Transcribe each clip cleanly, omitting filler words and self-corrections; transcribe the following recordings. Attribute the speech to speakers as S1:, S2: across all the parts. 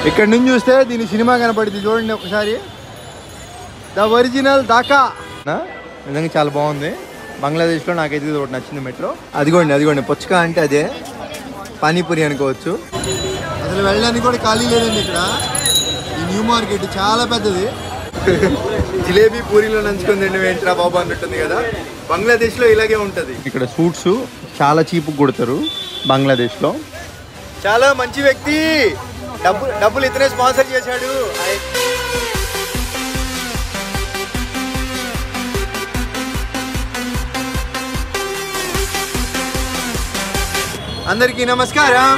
S1: ఇక్కడ నుంచి చూస్తే దీని సినిమా కనపడింది చూడండి ఒకసారి, ద ఒరిజినల్ ఢాకా. నిజంగా చాలా బాగుంది. బంగ్లాదేశ్లో నాకైతే ఇది ఒకటి నచ్చింది మెట్రో. అదిగోండి పుచ్చక అంటే అదే పానీపూరి అనుకోవచ్చు. అసలు వెళ్ళడానికి కూడా ఖాళీ లేదండి ఇక్కడ. ఈ న్యూ మార్కెట్ చాలా పెద్దది. జిలేబీ పూరిలో నంచుకొని తిండి ఏంట్రా బాబు అన్నట్టుంది కదా. బంగ్లాదేశ్లో ఇలాగే ఉంటుంది. ఇక్కడ సూట్స్ చాలా చీప్ కొడతారు బంగ్లాదేశ్లో. చాలా మంచి వ్యక్తి, డబ్బులు ఇతనే స్పాన్సర్ చేశాడు. అందరికీ నమస్కారం.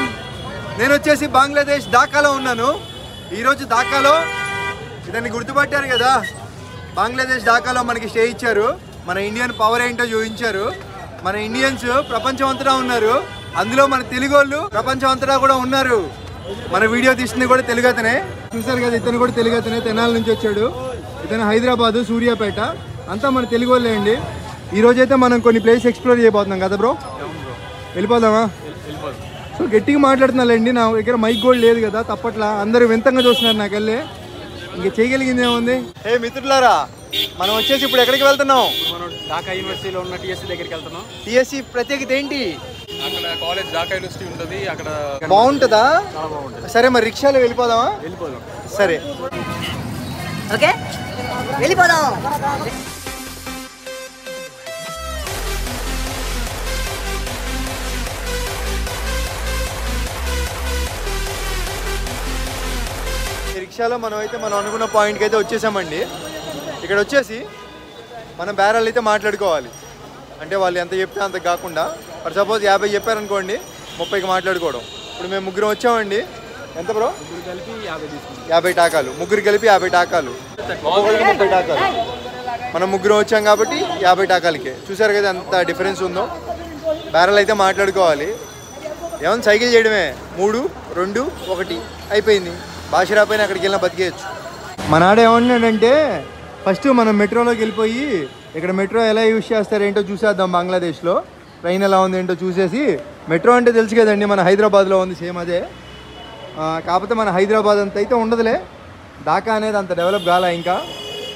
S1: నేను వచ్చేసి బంగ్లాదేశ్ ఢాకాలో ఉన్నాను. ఈరోజు ఢాకాలో ఇదాన్ని గుర్తుపట్టారు కదా, బంగ్లాదేశ్ ఢాకాలో మనకి స్టే ఇచ్చారు. మన ఇండియన్ పవర్ ఏంటో చూపించారు. మన ఇండియన్స్ ప్రపంచం అంతటా ఉన్నారు. అందులో మన తెలుగు వాళ్ళు ప్రపంచం అంతటా కూడా ఉన్నారు. మన వీడియో తీసింది కూడా తెలుగు అతనే. చూసారు కదా, ఇతను కూడా తెలుగు అతనే. తెనాలి నుంచి వచ్చాడు. ఇతను హైదరాబాద్, సూర్యాపేట, అంతా మన తెలుగు వాళ్ళే అండి. ఈరోజైతే మనం కొన్ని ప్లేస్ ఎక్స్ప్లోర్ చేయబోతున్నాం కదా బ్రో. వెళ్ళిపోదామా? సో గట్టిగా మాట్లాడుతున్నాండి. నా దగ్గర మైక్ కూడా లేదు కదా, తప్పట్లా. అందరూ వింతంగా చూస్తున్నారు నాకు వెళ్ళి. ఇంక చేయగలిగింది ఏముంది. ఏ మిత్రులారా, మనం వచ్చేసి ఇప్పుడు ఎక్కడికి వెళ్తున్నాం?
S2: మనం ఢాకా యూనివర్సిటీలో ఉన్న టీఎస్సీ దగ్గరికి వెళ్తున్నాం.
S1: టీఎస్సీ ప్రత్యేకత ఏంటి?
S2: అక్కడ కాలేజ్ ఢాకా యూనివర్సిటీ ఉంటుంది. అక్కడ
S1: బాగుంటుందా?
S2: చాలా బాగుంటుంది.
S1: సరే మరి రిక్షాలో వెళ్ళిపోదామా?
S2: వెళ్ళిపోదాం.
S1: సరే
S3: ఓకే వెళ్ళిపోదాం.
S1: రిక్షాలో మనం అనుకున్న పాయింట్కి అయితే వచ్చేసామండి. ఇక్కడ వచ్చేసి మనం బేరాలు అయితే మాట్లాడుకోవాలి. అంటే వాళ్ళు ఎంత చెప్తే అంత కాకుండా, ఫర్ సపోజ్ 50 చెప్పారనుకోండి, 30కి మాట్లాడుకోవడం. ఇప్పుడు మేము ముగ్గురం వచ్చామండి. ఎంత బ్రో?
S2: ముగ్గురు కలిపి 50 తీసుకుంటాం.
S1: 50 టాకాలు. ముగ్గురు కలిపి 50 టాకాలు. 30 టాకాలు. మనం ముగ్గురం వచ్చాం కాబట్టి 50 టాకాలకే. చూసారు కదా ఎంత డిఫరెన్స్ ఉందో. బేరాలు అయితే మాట్లాడుకోవాలి. ఏమన్నా సైకిల్ చేయడమే. 3, 2, 1 అయిపోయింది. భాష రాపోయినా అక్కడికి వెళ్ళినా బతికేయచ్చు. మన ఆడ ఏమన్నాడంటే, ఫస్ట్ మనం మెట్రోలోకి వెళ్ళిపోయి ఇక్కడ మెట్రో ఎలా యూజ్ చేస్తారేంటో చూసేద్దాం. బంగ్లాదేశ్లో ట్రైన్ ఎలా ఉంది ఏంటో చూసేసి, మెట్రో అంటే తెలుసు కదండి మన హైదరాబాద్లో ఉంది, సేమ్ అదే. కాకపోతే మన హైదరాబాద్ అంత అయితే ఉండదులే. ఢాకా అనేది అంత డెవలప్ కాలే. ఇంకా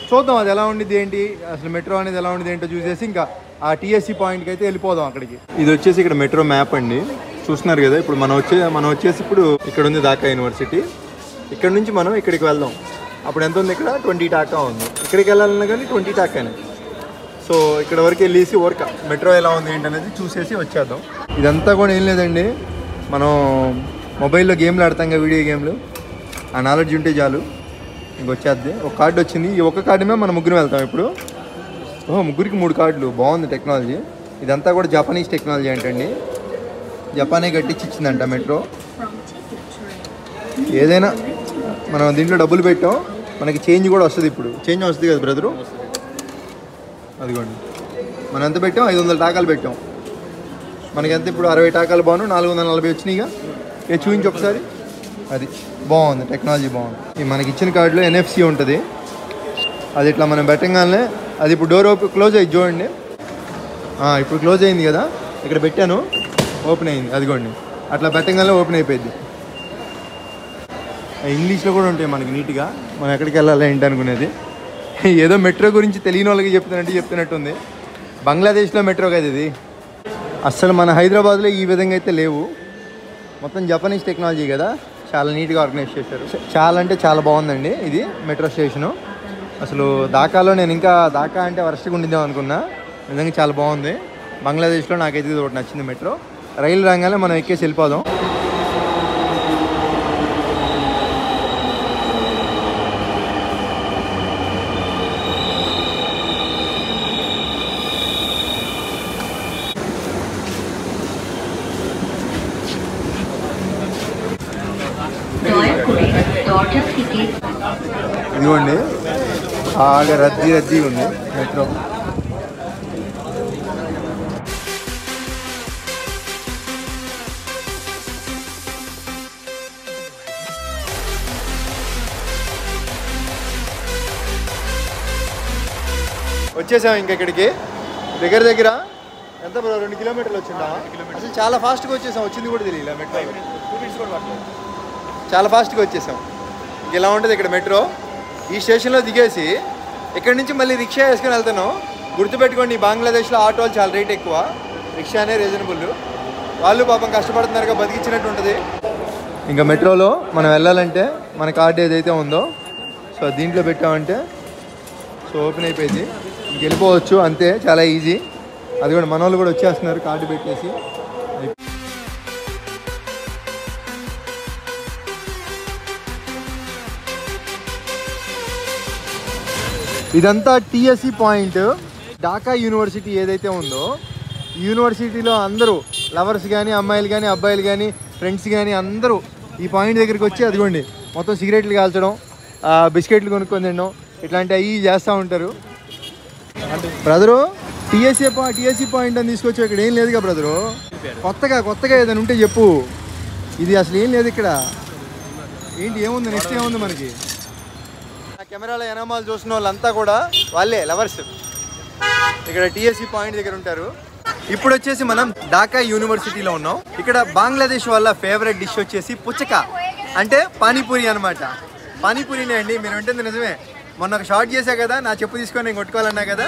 S1: చూద్దాం అది ఎలా ఉండిద్ది ఏంటి, అసలు మెట్రో అనేది ఎలా ఉండిద్ది ఏంటో చూసేసి ఇంకా ఆ టీఎస్సీ పాయింట్కి అయితే వెళ్ళిపోదాం అక్కడికి. ఇది వచ్చేసి ఇక్కడ మెట్రో మ్యాప్ అండి, చూస్తున్నారు కదా. ఇప్పుడు మనం వచ్చేసి ఇప్పుడు ఇక్కడ ఉంది ఢాకా యూనివర్సిటీ. ఇక్కడ నుంచి మనం ఇక్కడికి వెళ్దాం. అప్పుడు ఎంత ఉంది? ఇక్కడ 20 టాకా ఉంది. ఇక్కడికి వెళ్ళాలన్నా కానీ 20 టాకానే. సో ఇక్కడ వరకు వెళ్ళేసి మెట్రో ఎలా ఉంది ఏంటనేది చూసేసి వచ్చేద్దాం. ఇదంతా కూడా ఏం లేదండి, మనం మొబైల్లో గేమ్లు ఆడతాం కదా, వీడియో గేమ్లు. ఆ నాలెడ్జ్ ఉంటే చాలు, ఇంకొచ్చేద్ది. ఒక కార్డు వచ్చింది. ఈ ఒక్క కార్డు మీద మనం ముగ్గురు వెళ్తాం ఇప్పుడు. ముగ్గురికి 3 కార్డులు. బాగుంది టెక్నాలజీ. ఇదంతా కూడా జపనీస్ టెక్నాలజీ అంటండి. జపానే కట్టించి ఇచ్చిందంట మెట్రో. ఏదైనా మనం దీంట్లో డబ్బులు పెట్టాం, మనకి చేంజ్ కూడా వస్తుంది. ఇప్పుడు చేంజ్ వస్తుంది కదా బ్రదరు. అదిగోండి, మనం ఎంత పెట్టాం? 500 టాకాలు పెట్టాం. మనకి ఎంత ఇప్పుడు? 60 టాకాలు బాను 440 వచ్చినాయిగా. చూపించి ఒకసారి. అది బాగుంది, టెక్నాలజీ బాగుంది. మనకి ఇచ్చిన కార్డులో NFC ఉంటుంది. అది ఇట్లా మనం పెట్టగానే అది ఇప్పుడు డోర్ క్లోజ్ అయ్యి చూడండి. ఇప్పుడు క్లోజ్ అయింది కదా, ఇక్కడ పెట్టాను, ఓపెన్ అయింది. అదిగోండి, అట్లా పెట్టగానే ఓపెన్ అయిపోయింది. ఇంగ్లీష్లో కూడా ఉంటాయి మనకి నీట్గా. మనం ఎక్కడికి వెళ్ళాలి ఏంటి అనుకునేది. ఏదో మెట్రో గురించి తెలియని వాళ్ళకి చెప్తున్నట్టుంది. బంగ్లాదేశ్లో మెట్రో కదా ఇది. అస్సలు మన హైదరాబాద్లో ఈ విధంగా అయితే లేవు. మొత్తం జపనీస్ టెక్నాలజీ కదా, చాలా నీట్గా ఆర్గనైజ్ చేశారు. చాలా అంటే చాలా బాగుందండి ఇది మెట్రో స్టేషను. అసలు ఢాకాలో నేను ఇంకా ఢాకా అంటే వరస్ట్గా ఉండిద్దాం అనుకున్నా. నిజంగా చాలా బాగుంది. బంగ్లాదేశ్లో నాకైతే ఇది ఒకటి నచ్చింది మెట్రో. రైలు రాగానే మనం ఎక్కేసి వెళ్ళిపోదాం. ఇదిగోండి, బాగా రద్దీ ఉంది మెట్రో. వచ్చేసాం ఇంకా ఇక్కడికి. దగ్గర ఎంత బ్రో? 2 కిలోమీటర్లు వచ్చిందా? అసలు చాలా ఫాస్ట్గా వచ్చేసాం. వచ్చింది కూడా తెలియదు మెట్రో. 2 minutes కూడా పట్టలేదు. చాలా ఫాస్ట్గా వచ్చేసాం. మనకి ఇలా ఉంటుంది ఇక్కడ మెట్రో. ఈ స్టేషన్లో దిగేసి ఇక్కడి నుంచి మళ్ళీ రిక్షా వేసుకొని వెళ్తాను. గుర్తుపెట్టుకోండి, బంగ్లాదేశ్లో ఆటోలు చాలా రేట్ ఎక్కువ, రిక్షానే రీజనబుల్. వాళ్ళు పాపం కష్టపడుతున్నారుగా, బతికించినట్టు ఉంటుంది. ఇంకా మెట్రోలో మనం వెళ్ళాలంటే మన కార్డు ఏదైతే ఉందో సో దీంట్లో పెట్టామంటే సో ఓపెన్ అయిపోయింది, ఇంక వెళ్ళిపోవచ్చు అంతే, చాలా ఈజీ. అది కూడా మన వాళ్ళు కూడా వచ్చేస్తున్నారు కార్డు పెట్టేసి. ఇదంతా టీఎస్సీ పాయింట్. ఢాకా యూనివర్సిటీ ఏదైతే ఉందో ఈ యూనివర్సిటీలో అందరూ లవర్స్ కానీ అమ్మాయిలు కానీ అబ్బాయిలు కానీ ఫ్రెండ్స్ కానీ అందరూ ఈ పాయింట్ దగ్గరికి వచ్చి అదిగోండి మొత్తం సిగరెట్లు కాల్చడం, బిస్కెట్లు కొనుక్కొని తినడం ఇట్లాంటివి అవి చేస్తూ ఉంటారు. బ్రదరు టీఎస్సీ పాయింట్ అని తీసుకొచ్చి ఇక్కడ ఏం లేదుగా బ్రదరు, కొత్తగా ఏదైనా ఉంటే చెప్పు. ఇది అసలు ఏం లేదు ఇక్కడ. ఏంటి ఏముంది, నెక్స్ట్ ఏముంది మనకి? కెమెరాలో ఎనామాలు చూసిన వాళ్ళంతా కూడా వాళ్ళే లవర్స్, ఇక్కడ టీఎస్సీ పాయింట్ దగ్గర ఉంటారు. ఇప్పుడు వచ్చేసి మనం ఢాకా యూనివర్సిటీలో ఉన్నాం. ఇక్కడ బంగ్లాదేశ్ వాళ్ళ ఫేవరెట్ డిష్ వచ్చేసి పుచ్చక, అంటే పానీపూరి అనమాట. పానీపూరినే అండి, మీరు వింటుంది నిజమే. మొన్న ఒక షార్ట్ చేశా కదా, నా చెప్పు తీసుకొని నేను కొట్టుకోవాలన్నా కదా,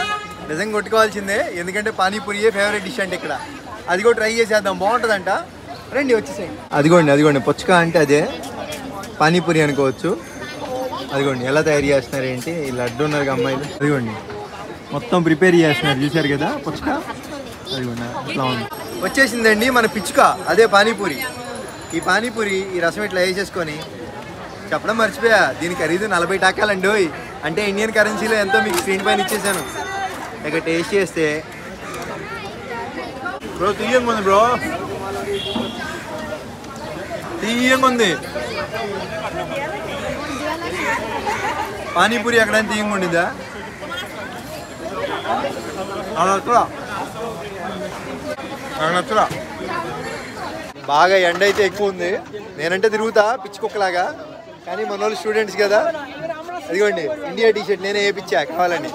S1: నిజంగా కొట్టుకోవాల్సిందే, ఎందుకంటే పానీపూరియే ఫేవరెట్ డిష్ అంటే ఇక్కడ. అది కూడా ట్రై చేసేద్దాం, బాగుంటుందంట. రండి వచ్చేసాయి. అదిగోండి పుచ్చక అంటే అదే పానీపూరి అనుకోవచ్చు. అదిగోండి ఎలా తయారు చేస్తున్నారు ఏంటి, ఈ లడ్డు ఉన్నారు అమ్మాయిలు, అదిగోండి మొత్తం ప్రిపేర్ చేస్తున్నారు, చూశారు కదా పుచ్చక. అదిగోండి అట్లా ఉంది. వచ్చేసిందండి మన పిచ్చుక, అదే పానీపూరి. ఈ పానీపూరి ఈ రసం ఇట్లా వేసేసుకొని, చెప్పడం మర్చిపోయా, దీని ఖరీదు 40 టాకాలండి. అంటే ఇండియన్ కరెన్సీలో ఎంతో మీకు స్క్రీన్ పైన ఇచ్చేసాను. ఇక టేస్ట్ చేస్తే బ్రో తీయంగా ఉంది, బ్రో తీయంగా ఉంది. పానీపూరి ఎక్కడైనా తీయంగా ఉండిద్దా? నచ్చరా. బాగా ఎండ అయితే ఎక్కువ ఉంది, నేనంటే తిరుగుతా పిచ్చి కుక్కలాగా, కానీ మన వాళ్ళు స్టూడెంట్స్ కదా. అదిగోండి ఇండియా టీషర్ట్ నేనే వేయించా కావాలని.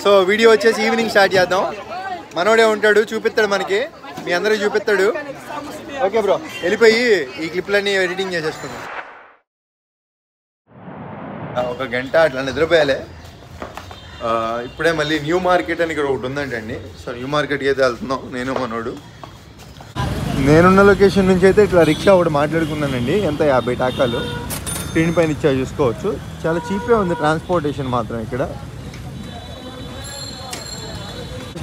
S1: సో వీడియో వచ్చేసి ఈవినింగ్ స్టార్ట్ చేద్దాం. మనోడే ఉంటాడు, చూపిస్తాడు మనకి, మీ అందరికీ చూపిస్తాడు. ఓకే బ్రో, వెళ్ళిపోయి ఈ క్లిప్లన్నీ ఎడిటింగ్ చేసేసుకుందాం. ఒక గంట అట్లా నిద్రపోయాలే. ఇప్పుడే మళ్ళీ న్యూ మార్కెట్ అని ఇక్కడ ఒకటి ఉందంటండి. సో న్యూ మార్కెట్కి అయితే వెళ్తున్నాం నేను మనోడు. నేనున్న లొకేషన్ నుంచి అయితే ఇట్లా రిక్షా ఒకటి మాట్లాడుకున్నానండి. ఎంత 50 టాకాలు స్క్రీన్ పైన ఇచ్చా, చూసుకోవచ్చు. చాలా చీప్గా ఉంది ట్రాన్స్పోర్టేషన్ మాత్రం ఇక్కడ.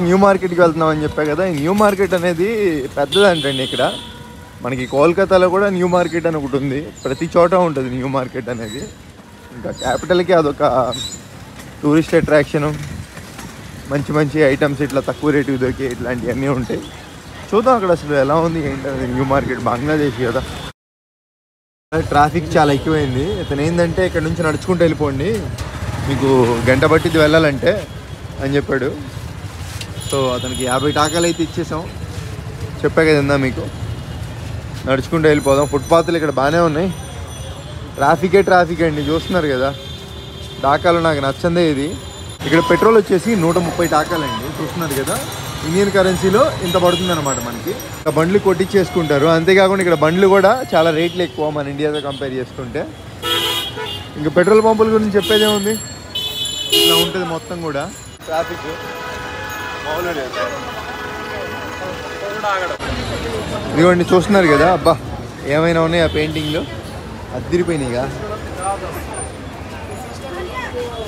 S1: న్యూ మార్కెట్కి వెళ్తున్నాం అని చెప్పా కదా, ఈ న్యూ మార్కెట్ అనేది పెద్దదంటండి. ఇక్కడ మనకి కోల్కతాలో కూడా న్యూ మార్కెట్ అని ఒకటి ఉంది, ప్రతి చోట ఉంటుంది న్యూ మార్కెట్ అనేది. ఇంకా క్యాపిటల్కి అదొక టూరిస్ట్ అట్రాక్షను, మంచి ఐటమ్స్ ఇట్లా తక్కువ రేటుకి దొరికే ఇట్లాంటివన్నీ ఉంటాయి. చూద్దాం అక్కడ అసలు ఎలా ఉంది ఏంటనేది. న్యూ మార్కెట్ బంగ్లాదేశ్ కదా. ట్రాఫిక్ చాలా ఎక్కువైంది. ఇతను ఏంటంటే ఇక్కడ నుంచి నడుచుకుంటూ వెళ్ళిపోండి, మీకు గంట పట్టిది వెళ్ళాలంటే అని చెప్పాడు. సో అతనికి 50 టాకాలు అయితే ఇచ్చేసాం, చెప్పా కదా మీకు. నడుచుకుంటూ వెళ్ళిపోదాం. ఫుట్పాత్లు ఇక్కడ బాగానే ఉన్నాయి. ట్రాఫిక్ అండి, చూస్తున్నారు కదా. టాకాలు నాకు నచ్చందే ఇది. ఇక్కడ పెట్రోల్ వచ్చేసి 130 టాకాలండి, చూస్తున్నారు కదా. ఇండియన్ కరెన్సీలో ఇంత పడుతుంది అనమాట మనకి. ఇక్కడ బండ్లు కొట్టించేసుకుంటారు. అంతేకాకుండా ఇక్కడ బండ్లు కూడా చాలా రేట్లు ఎక్కువ మన ఇండియాతో కంపేర్ చేసుకుంటే. ఇంకా పెట్రోల్ పంపుల గురించి చెప్పేదే ఉంది, ఇలా ఉంటుంది మొత్తం కూడా. ట్రాఫిక్ ఇదిగోండి చూస్తున్నారు కదా. అబ్బా ఏమైనా ఉన్నాయి ఆ పెయింటింగ్లు, అద్దరిపోయినాయిగా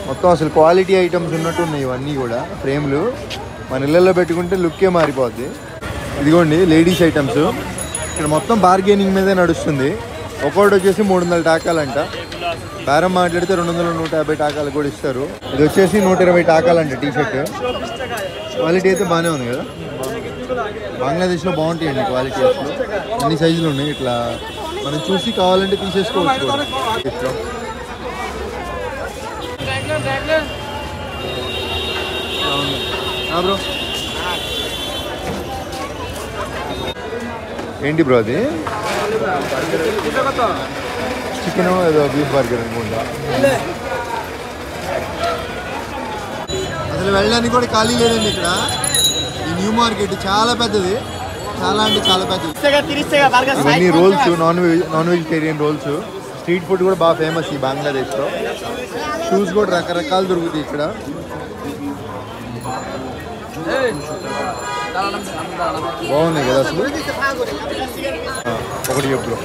S1: మొత్తం. అసలు క్వాలిటీ ఐటమ్స్ ఉన్నట్టు ఉన్నాయి ఇవన్నీ కూడా. ఫ్రేమ్లు మన ఇళ్ళల్లో పెట్టుకుంటే లుక్కే మారిపోద్ది. ఇదిగోండి లేడీస్ ఐటమ్స్. ఇక్కడ మొత్తం బార్గెనింగ్ మీదే నడుస్తుంది. ఒక్కొక్కటి వచ్చేసి 300 టాకాలంట. బేరం మాట్లాడితే 200, 150 టాకాలు కూడా ఇస్తారు. ఇది వచ్చేసి 120 టాకాలంట టీషర్ట్. క్వాలిటీ అయితే బాగానే ఉంది కదా. బంగ్లాదేశ్లో బాగుంటాయండి క్వాలిటీ. అసలు అన్ని సైజులు ఉన్నాయి. ఇట్లా మనం చూసి కావాలంటే తీసేసుకోవచ్చు కూడా. బ్రో ఏంటి బ్రో అది? చికెన్ ఏదో బీఫ్ బర్గర్ అనుకుంటా. అసలు వెళ్ళడానికి కూడా ఖాళీ లేదండి ఇక్కడ. ఈ న్యూ మార్కెట్ చాలా పెద్దది, చాలా అంటే చాలా పెద్దది. ఇవన్నీ rolls, non vegetarian rolls. Street food కూడా బాగా ఫేమస్ ఈ బంగ్లాదేశ్లో. షూస్ కూడా రకరకాలు దొరుకుతాయి ఇక్కడ. బాగున్నాయి కదా అసలు. ఒకటి చెప్పు.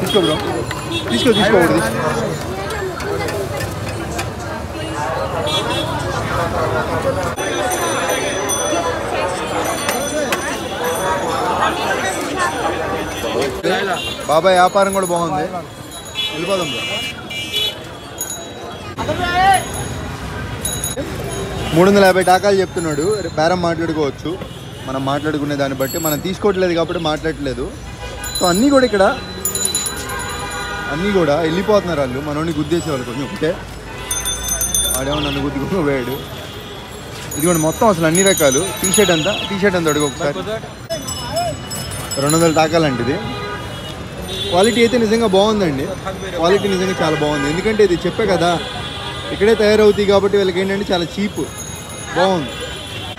S1: తీసుకో బ్రో, తీసుకో తీసుకో ఒకటి తీసుకో. బాబాయ్ వ్యాపారం కూడా బాగుంది. వెళ్ళిపోదాం బ్రో. 350 టాకాలు చెప్తున్నాడు. బేరం మాట్లాడుకోవచ్చు. మనం మాట్లాడుకునే దాన్ని బట్టి మనం తీసుకోవట్లేదు కాబట్టి మాట్లాడట్లేదు. సో అన్నీ కూడా ఇక్కడ అన్నీ కూడా వెళ్ళిపోతున్నారు వాళ్ళు. మనోని గుద్దేసేవాళ్ళు కొంచెం ఉంటే. వాడేమో నన్ను గుద్దుకుని పోయాడు. ఇదిగోండి మొత్తం అసలు అన్ని రకాలు. టీషర్ట్ ఎంత అడుగు ఒకసారి. 200 టాకాలంటే ఇది. క్వాలిటీ అయితే నిజంగా బాగుందండి. క్వాలిటీ నిజంగా చాలా బాగుంది. ఎందుకంటే ఇది చెప్పే కదా ఇక్కడే తయారవుతాయి కాబట్టి వీళ్ళకి ఏంటంటే చాలా చీప్. బాగుంది.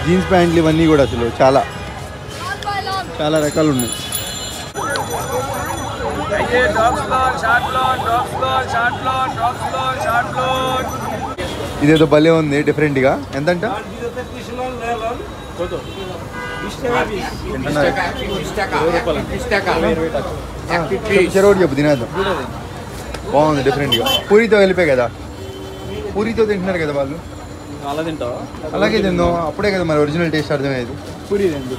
S1: జీన్స్ ప్యాంట్లు ఇవన్నీ కూడా అసలు చాలా చాలా రకాలు ఉన్నాయి. ఇదేదో భలే ఉంది డిఫరెంట్గా. ఎంతంట? చెరోడు చెప్పు తినేద్దాం. బాగుంది డిఫరెంట్గా. పూరితో వెళ్ళిపోయి కదా, పూరితో తింటున్నారు కదా వాళ్ళు. అలాగే తిందో అప్పుడే కదా మరి ఒరిజినల్ టేస్ట్ అర్థమయ్యేది. పూరి తిందు.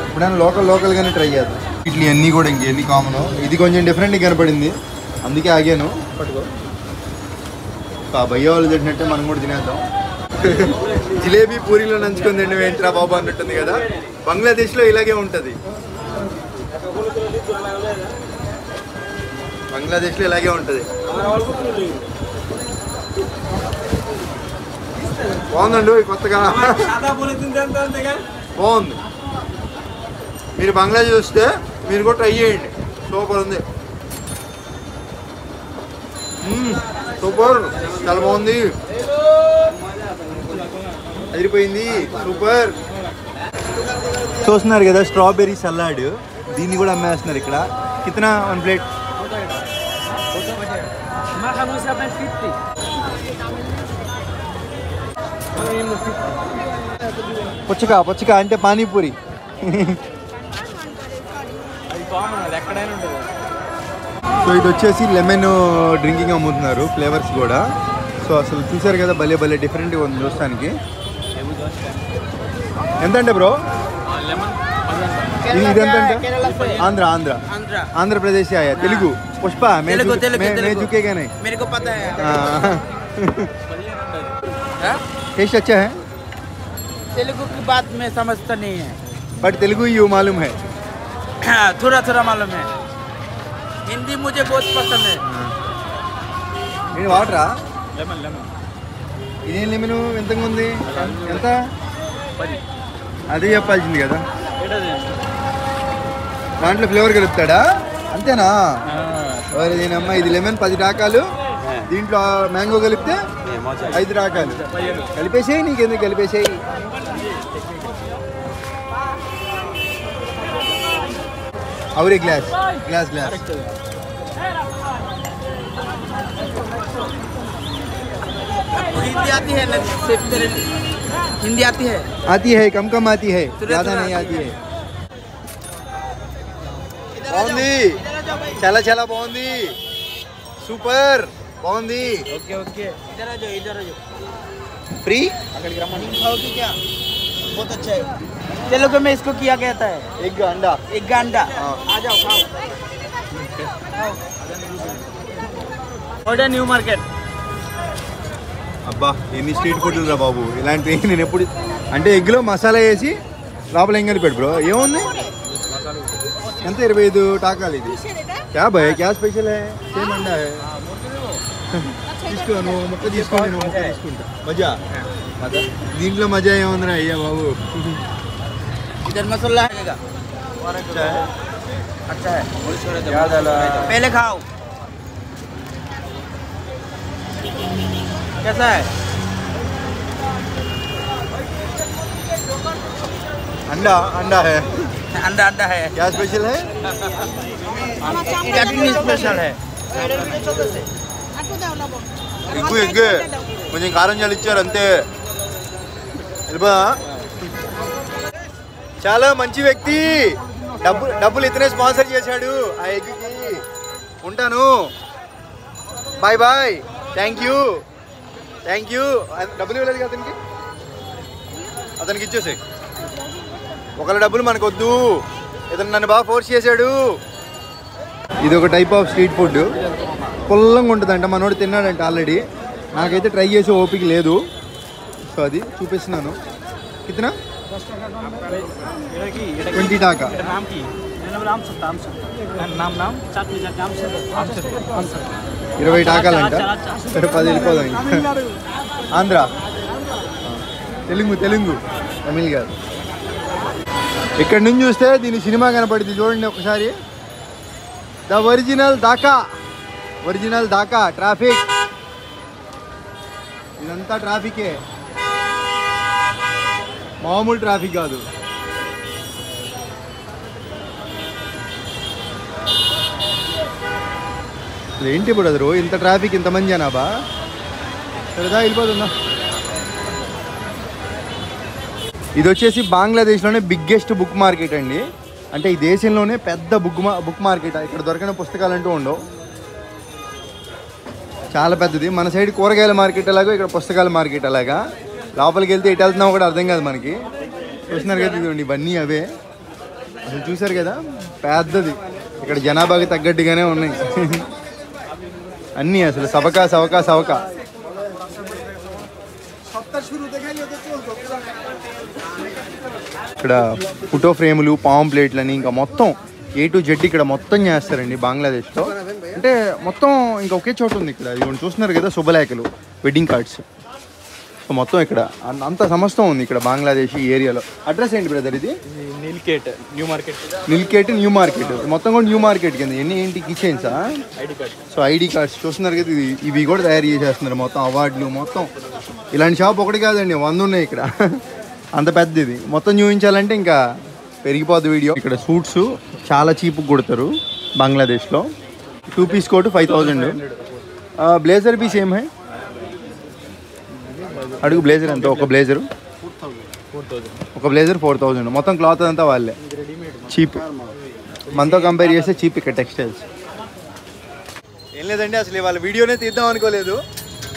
S1: ఇప్పుడైనా లోకల్గానే ట్రై చేద్దాం. ఇట్లా అన్నీ కూడా ఇంకెన్ని కామన్. ఇది కొంచెం డిఫరెంట్గా కనపడింది అందుకే ఆగాను. పట్టుకో. భయ్య వాళ్ళు తింటున్నట్టే మనం కూడా తినేద్దాం. జిలేబీ పూరీలో నంచుకొని తిండి ఏంట్రా బాబు అన్నట్టుంది కదా. బంగ్లాదేశ్లో ఇలాగే ఉంటుంది. బంగ్లాదేశ్లో ఇలాగే ఉంటుంది. బాగుందండి కొత్తగా. బాగుంది. మీరు బంగ్లాదేశ్ వస్తే మీరు కూడా ట్రై చేయండి. సూపర్ ఉంది. సూపర్, చాలా బాగుంది. అదిరిపోయింది. సూపర్. చూస్తున్నారు కదా స్ట్రాబెర్రీ సలాడ్. దీన్ని కూడా అమ్మేస్తున్నారు ఇక్కడ. కితనా 1 ప్లేట్? పుచ్చక అంటే పానీపూరి. సో ఇది వచ్చేసి లెమన్ డ్రింకింగ్ అమ్ముతున్నారు. ఫ్లేవర్స్ కూడా. సో అసలు చూసారు కదా భలే భలే డిఫరెంట్గా ఉంది చూస్తానికి. ఎంతంటే బ్రో ఇది? ఇదెంతంటే? आंध्र प्रदेश से आया. तेलुगु पुष्पा. मैं झुकेगा नहीं. मेरे को पता है. टेस्ट अच्छा है.
S4: तेलुगु की बात में समझता नहीं है
S1: बट तेलुगु यू मालूम है.
S4: थोड़ा मालूम है. हिंदी मुझे बहुत पसंद है.
S1: నేను వాటరా? ఇదేం లెమన్ ఎంతగా ఉంది? ఎంత? అదే చెప్పాల్సింది కదా. దాంట్లో ఫ్లేవర్ కలుపుతాడా? అంతేనా? దీనమ్మ ఇది లెమన్ 10 టాకాలు. దీంట్లో మ్యాంగో కలిపితే 5 టాకాలు. కలిపేసేయి. నీకెందుకు కలిపేసేయి. అవరే గ్లాస్.
S4: हिंदी आती है ना? हिंदी
S1: आती है कम आती है, ज़्यादा नहीं आती है. బాగుంది. చాలా బాగుంది. సూపర్ బాగుంది.
S4: ओके इधर आ जाओ.
S1: फ्री?
S4: खाओगे क्या? बहुत अच्छा है. तेलुगु में इसको क्या कहता है?
S1: एग अंडा.
S4: आ जाओ खाओ. Order new market.
S1: అబ్బా ఎన్ని స్ట్రీట్ ఫుడ్లు రా బాబు. ఇలాంటివి నేను ఎప్పుడు అంటే ఎగ్లో మసాలా వేసి లోపల ఏం కలిపాడు బ్రో. ఏముంది? ఎంత? 25 టాకాలు. ఇది క్యా భయ్? క్యా స్పెషల్ హై? సేమ్ అండా హై. తీసుకో, నువ్వు ముక్క తీసుకో, నేను ముక్క తీసుకుంటా. మజా దీంట్లో మజా ఏముందిరా అయ్యా బాబు.
S4: इधर मसाला है. अच्छा है पहले खाओ कैसा है
S1: अंडा अंडा है
S4: अंडा अंडा है
S1: क्या स्पेशल है
S4: चटनी स्पेशल है
S1: ఎగ్గు ఎగ్గు కొంచెం కారం చాలు ఇచ్చారు అంతే వెళ్ళిపోదా చాలా మంచి వ్యక్తి డబ్బులు ఇతనే స్పాన్సర్ చేశాడు ఆ ఎగ్గుకి ఉంటాను బాయ్ బాయ్ థ్యాంక్ యూ డబ్బులు ఇవ్వలేదు కదా అతనికి ఇచ్చేసే ఒకళ్ళ డబ్బులు మనకు వద్దు ఇతను నన్ను బాగా ఫోర్స్ చేశాడు ఇది ఒక టైప్ ఆఫ్ స్ట్రీట్ ఫుడ్ పుల్లంగా ఉంటుందంట మనోడు తిన్నాడంట ఆల్రెడీ నాకైతే ట్రై చేసే ఓపిక లేదు సో అది చూపిస్తున్నాను కితనా 20 टाका 20 टाकाలంట 10 వెళ్ళిపోదాం ఆంధ్ర తెలుగు తమిళ్ కాదు ఇక్కడ నుంచి చూస్తే దీని సినిమా కనపడింది చూడండి ఒకసారి ద ఒరిజినల్ దాకా ట్రాఫిక్ ఇదంతా ట్రాఫికే మామూలు ట్రాఫిక్ కాదు ఏంటి బ్రదరు ఇంత ట్రాఫిక్ ఇంతమంది జనాభా సరేదా వెళ్ళిపోతుందా ఇది వచ్చేసి బంగ్లాదేశ్లోనే బిగ్గెస్ట్ బుక్ మార్కెట్ అండి అంటే ఈ దేశంలోనే పెద్ద బుక్ మార్కెట్ ఇక్కడ దొరకని పుస్తకాలు అంటూ ఉండవు చాలా పెద్దది మన సైడ్ కూరగాయల మార్కెట్ అలాగో ఇక్కడ పుస్తకాల మార్కెట్ అలాగా లోపలికి వెళ్తే ఎటు వెళ్తున్నామో కూడా అర్థం కాదు మనకి చూస్తున్నారు కదా ఇదిగోండి ఇవన్నీ అవే అసలు చూసారు కదా పెద్దది ఇక్కడ జనాభాకి తగ్గట్టుగానే ఉన్నాయి అన్నీ అసలు సవకా ఇక్కడ ఫోటో ఫ్రేములు పాంప్లెట్లని ఇంకా మొత్తం A to Z ఇక్కడ మొత్తం చేస్తారండి బంగ్లాదేశ్లో అంటే మొత్తం ఇంకా ఒకే చోట ఉంది ఇక్కడ ఇవి చూస్తున్నారు కదా శుభలేఖలు వెడ్డింగ్ కార్డ్స్ సో మొత్తం ఇక్కడ అంత సమస్తం ఉంది ఇక్కడ బంగ్లాదేశ్ ఏరియాలో అడ్రస్ ఏంటి బ్రదర్ ఇది
S2: నిల్కేట్
S1: న్యూ మార్కెట్ మొత్తం కూడా న్యూ మార్కెట్ కింద ఏంటి కిచెన్సా సో ఐడి కార్డ్స్ చూస్తున్నారు కదా ఇవి కూడా తయారు చేసేస్తున్నారు మొత్తం అవార్డులు మొత్తం ఇలాంటి షాప్ ఒకటి కాదండి 100 ఉన్నాయి ఇక్కడ అంత పెద్దది మొత్తం చూపించాలంటే ఇంకా పెరిగిపోద్ది వీడియో ఇక్కడ సూట్స్ చాలా చీప్గా కొడతారు బంగ్లాదేశ్లో 2 పీస్ కోట్ 5000 బ్లేజర్ పీస్ ఏం హై అడుగు బ్లేజర్ ఎంత ఒక బ్లేజర్ 4000 మొత్తం క్లాత్ అంతా వాళ్ళే చీప్ మనతో కంపేర్ చేస్తే చీప్ ఇక్కడ టెక్స్టైల్స్ ఏం లేదండి అసలు ఇవాళ వీడియోనే తీద్దాం అనుకోలేదు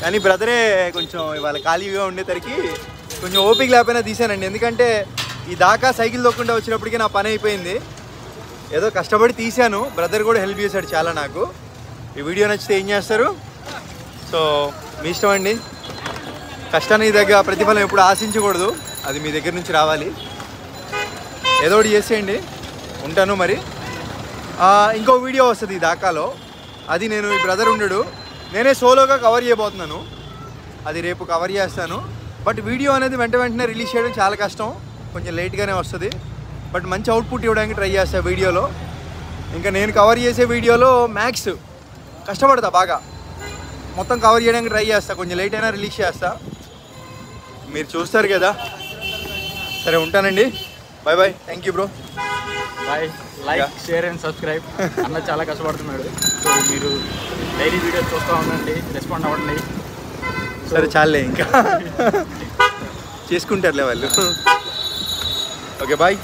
S1: కానీ బ్రదరే కొంచెం ఇవాళ ఖాళీగా ఉండేసరికి కొంచెం ఓపిక లేకపోయినా తీసానండి ఎందుకంటే ఈ దాకా సైకిల్ తొక్కుండా వచ్చినప్పటికీ నా పని అయిపోయింది ఏదో కష్టపడి తీశాను బ్రదర్ కూడా హెల్ప్ చేశాడు చాలా నాకు ఈ వీడియో నచ్చితే ఏం చేస్తారు సో మీ ఇష్టం అండి కష్టానికి దగ్గర ప్రతిఫలం ఎప్పుడు ఆశించకూడదు అది మీ దగ్గర నుంచి రావాలి ఏదో ఒకటి చేసేయండి ఉంటాను మరి ఇంకో వీడియో వస్తుంది ఈ దాకాలో అది నేను ఈ బ్రదర్ ఉండడు నేనే సోలోగా కవర్ చేయబోతున్నాను అది రేపు కవర్ చేస్తాను బట్ వీడియో అనేది వెంటనే రిలీజ్ చేయడం చాలా కష్టం కొంచెం లేట్గానే వస్తుంది బట్ మంచి అవుట్పుట్ ఇవ్వడానికి ట్రై చేస్తాను వీడియోలో ఇంకా నేను కవర్ చేసే వీడియోలో మ్యాక్స్ కష్టపడతా బాగా మొత్తం కవర్ చేయడానికి ట్రై చేస్తా కొంచెం లేట్ అయినా రిలీజ్ చేస్తా మీరు చూస్తారు కదా సరే ఉంటానండి bye bye thank you bro
S2: bye like share and subscribe అన్న చాలా కష్టపడుతున్నాడు సో మీరు డైలీ వీడియోస్ చూస్తూ ఉండండి రెస్పాండ్ అవ్వండి
S1: సరే చాలే ఇంకా చేసుకుంటారులే వాళ్ళు ఓకే బాయ్